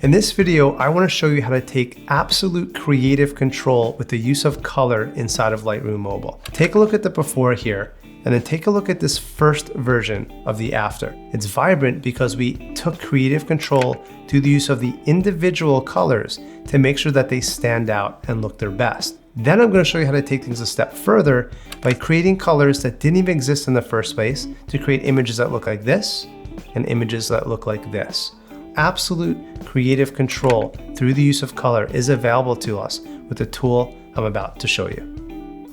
In this video, I want to show you how to take absolute creative control with the use of color inside of Lightroom Mobile. Take a look at the before here, and then take a look at this first version of the after. It's vibrant because we took creative control through the use of the individual colors to make sure that they stand out and look their best. Then I'm going to show you how to take things a step further by creating colors that didn't even exist in the first place to create images that look like this and images that look like this. Absolute creative control through the use of color is available to us with the tool I'm about to show you.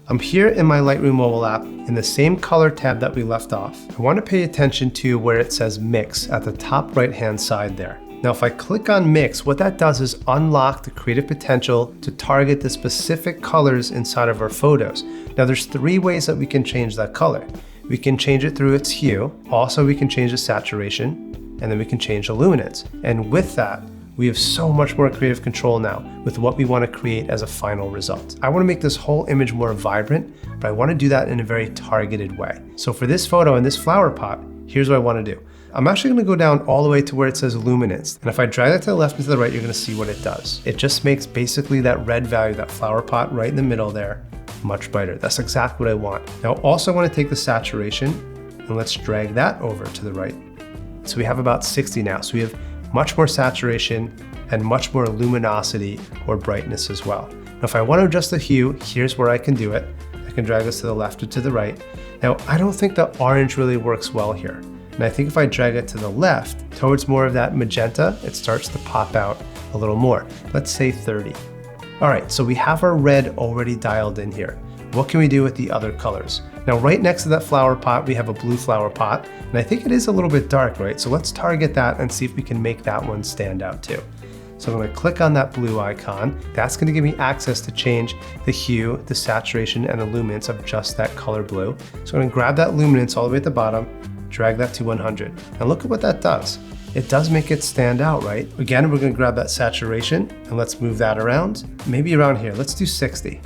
I'm here in my Lightroom mobile app in the same color tab that we left off. I want to pay attention to where it says mix at the top right hand side there. Now if I click on mix, what that does is unlock the creative potential to target the specific colors inside of our photos. Now there's three ways that we can change that color. We can change it through its hue, also we can change the saturation, and then we can change the luminance. And with that, we have so much more creative control now with what we want to create as a final result. I want to make this whole image more vibrant, but I want to do that in a very targeted way. So for this photo and this flower pot, here's what I want to do. I'm actually going to go down all the way to where it says luminance. And if I drag that to the left and to the right, you're going to see what it does. It just makes basically that red value, that flower pot right in the middle there, much brighter. That's exactly what I want. Now also I want to take the saturation and let's drag that over to the right. So we have about 60 now. So we have much more saturation and much more luminosity or brightness as well. Now, if I want to adjust the hue, here's where I can do it. I can drag this to the left or to the right. Now, I don't think the orange really works well here. And I think if I drag it to the left towards more of that magenta, it starts to pop out a little more. Let's say 30. All right, so we have our red already dialed in here. What can we do with the other colors? Now, right next to that flower pot, we have a blue flower pot, and I think it is a little bit dark, right? So let's target that and see if we can make that one stand out too. So I'm gonna click on that blue icon. That's gonna give me access to change the hue, the saturation, and the luminance of just that color blue. So I'm gonna grab that luminance all the way at the bottom, drag that to 100. And look at what that does. It does make it stand out, right? Again, we're gonna grab that saturation and let's move that around. Maybe around here, let's do 60.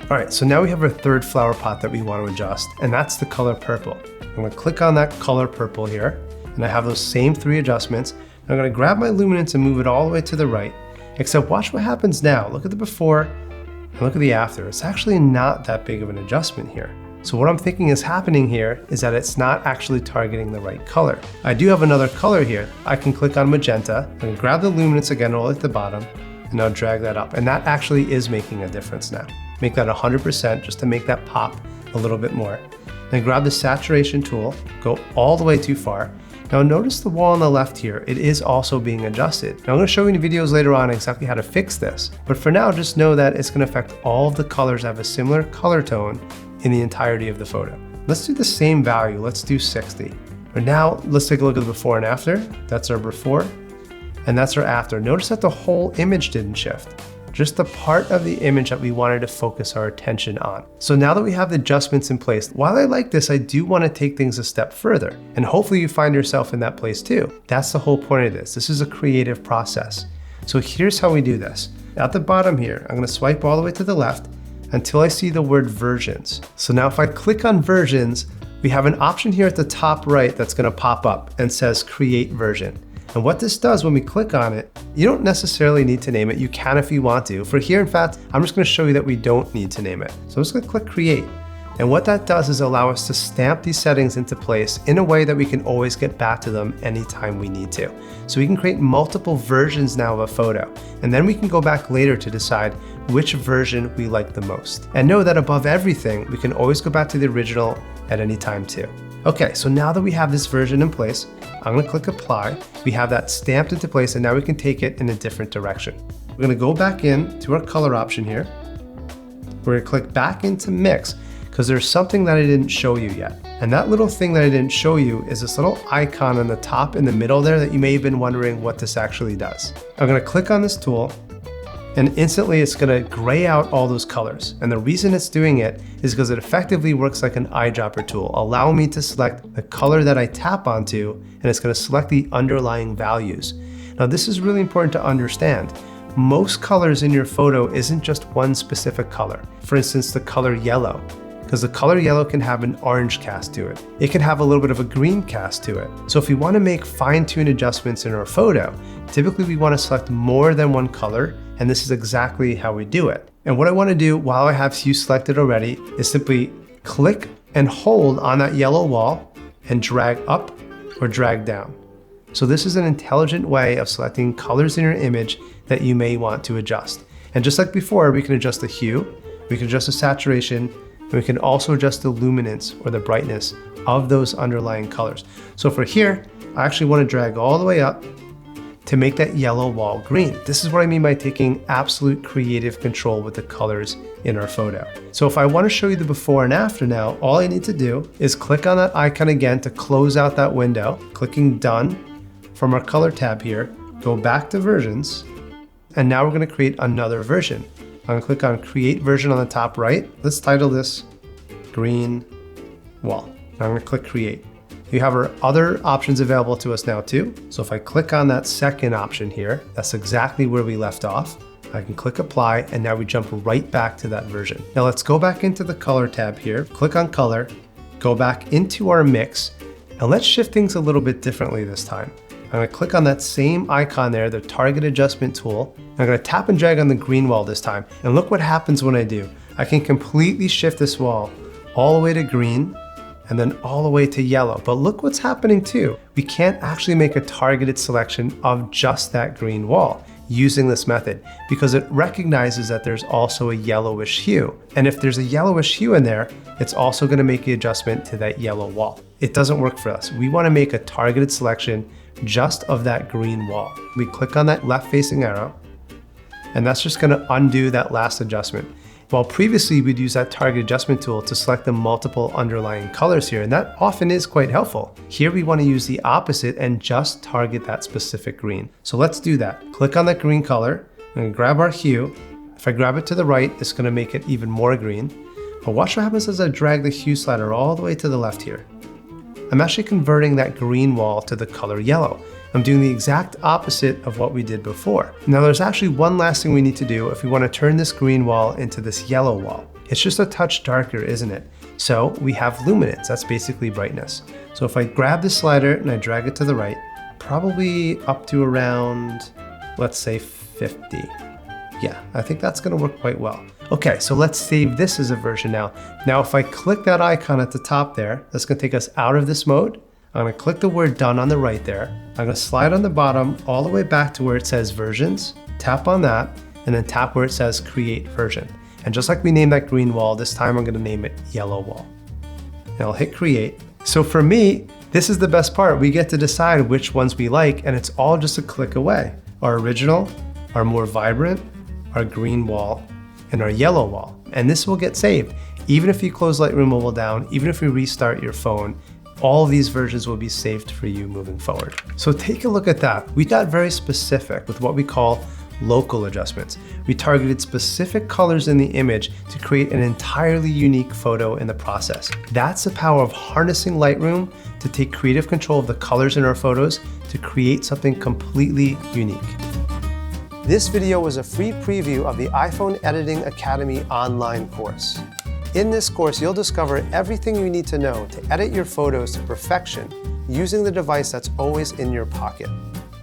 All right, so now we have our third flower pot that we want to adjust, and that's the color purple. I'm gonna click on that color purple here, and I have those same three adjustments. I'm gonna grab my luminance and move it all the way to the right, except watch what happens now. Look at the before, and look at the after. It's actually not that big of an adjustment here. So what I'm thinking is happening here is that it's not actually targeting the right color. I do have another color here. I can click on magenta, I'm gonna grab the luminance again all at the bottom, and now drag that up. And that actually is making a difference now. Make that 100% just to make that pop a little bit more. Then grab the saturation tool, go all the way too far. Now notice the wall on the left here, it is also being adjusted. Now I'm gonna show you in videos later on exactly how to fix this, but for now just know that it's gonna affect all of the colors that have a similar color tone in the entirety of the photo. Let's do the same value, let's do 60. But now let's take a look at the before and after. That's our before, and that's our after. Notice that the whole image didn't shift. Just the part of the image that we wanted to focus our attention on. So now that we have the adjustments in place, while I like this, I do want to take things a step further. And hopefully you find yourself in that place too. That's the whole point of this. This is a creative process. So here's how we do this. At the bottom here, I'm going to swipe all the way to the left until I see the word versions. So now if I click on versions, we have an option here at the top right that's going to pop up and says create version. And what this does when we click on it, you don't necessarily need to name it. You can if you want to. For here, in fact, I'm just gonna show you that we don't need to name it. So I'm just gonna click create. And what that does is allow us to stamp these settings into place in a way that we can always get back to them anytime we need to. So we can create multiple versions now of a photo. And then we can go back later to decide which version we like the most. And know that above everything, we can always go back to the original at any time too. Okay, so now that we have this version in place, I'm gonna click apply. We have that stamped into place and now we can take it in a different direction. We're gonna go back in to our color option here. We're gonna click back into mix because there's something that I didn't show you yet. And that little thing that I didn't show you is this little icon on the top in the middle there that you may have been wondering what this actually does. I'm gonna click on this tool and instantly it's gonna gray out all those colors. And the reason it's doing it is because it effectively works like an eyedropper tool, allowing me to select the color that I tap onto, and it's gonna select the underlying values. Now this is really important to understand. Most colors in your photo isn't just one specific color. For instance, the color yellow. because the color yellow can have an orange cast to it. It can have a little bit of a green cast to it. So if we want to make fine-tuned adjustments in our photo, Typically we want to select more than one color, and this is exactly how we do it. And what I want to do while I have hue selected already is simply click and hold on that yellow wall and drag up or drag down. So this is an intelligent way of selecting colors in your image that you may want to adjust. And just like before, we can adjust the hue, we can adjust the saturation, and we can also adjust the luminance or the brightness of those underlying colors. So for here, I actually want to drag all the way up to make that yellow wall green. This is what I mean by taking absolute creative control with the colors in our photo. So if I want to show you the before and after now, all I need to do is click on that icon again to close out that window, clicking done from our color tab here, go back to versions, and now we're going to create another version. I'm going to click on create version on the top right. Let's title this green wall. Now I'm going to click create. We have our other options available to us now too. So if I click on that second option here, that's exactly where we left off. I can click apply, and now we jump right back to that version. Now let's go back into the color tab here, click on color, go back into our mix, and let's shift things a little bit differently this time. I'm gonna click on that same icon there, the target adjustment tool. I'm gonna tap and drag on the green wall this time. And look what happens when I do. I can completely shift this wall all the way to green, and then all the way to yellow. But look what's happening too. We can't actually make a targeted selection of just that green wall using this method because it recognizes that there's also a yellowish hue. And if there's a yellowish hue in there, it's also gonna make the adjustment to that yellow wall. It doesn't work for us. We wanna make a targeted selection just of that green wall. We click on that left facing arrow, and that's just gonna undo that last adjustment. While previously we'd use that target adjustment tool to select the multiple underlying colors here, and that often is quite helpful. Here we want to use the opposite and just target that specific green. So let's do that. Click on that green color and grab our hue. If I grab it to the right, it's going to make it even more green. But watch what happens as I drag the hue slider all the way to the left here. I'm actually converting that green wall to the color yellow. I'm doing the exact opposite of what we did before. Now there's actually one last thing we need to do if we want to turn this green wall into this yellow wall. It's just a touch darker, isn't it? So we have luminance, that's basically brightness. So if I grab this slider and I drag it to the right, probably up to around, let's say 50. Yeah, I think that's gonna work quite well. Okay, so let's save this as a version now. Now if I click that icon at the top there, that's gonna take us out of this mode. I'm gonna click the word done on the right there. I'm gonna slide on the bottom all the way back to where it says versions, tap on that, and then tap where it says create version. And just like we named that green wall, this time I'm gonna name it yellow wall. And I'll hit create. So for me, this is the best part. We get to decide which ones we like, and it's all just a click away. Our original, our more vibrant, our green wall, and our yellow wall. And this will get saved. Even if you close Lightroom Mobile down, even if you restart your phone, all of these versions will be saved for you moving forward. So take a look at that. We got very specific with what we call local adjustments. We targeted specific colors in the image to create an entirely unique photo in the process. That's the power of harnessing Lightroom to take creative control of the colors in our photos to create something completely unique. This video was a free preview of the iPhone Editing Academy online course. In this course, you'll discover everything you need to know to edit your photos to perfection using the device that's always in your pocket.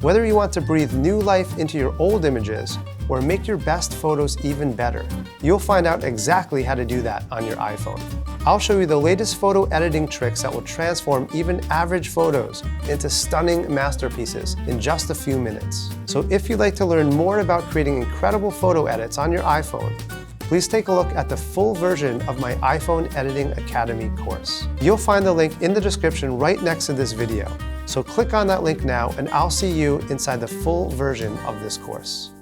Whether you want to breathe new life into your old images or make your best photos even better, you'll find out exactly how to do that on your iPhone. I'll show you the latest photo editing tricks that will transform even average photos into stunning masterpieces in just a few minutes. So if you'd like to learn more about creating incredible photo edits on your iPhone, please take a look at the full version of my iPhone Editing Academy course. You'll find the link in the description right next to this video. So click on that link now and I'll see you inside the full version of this course.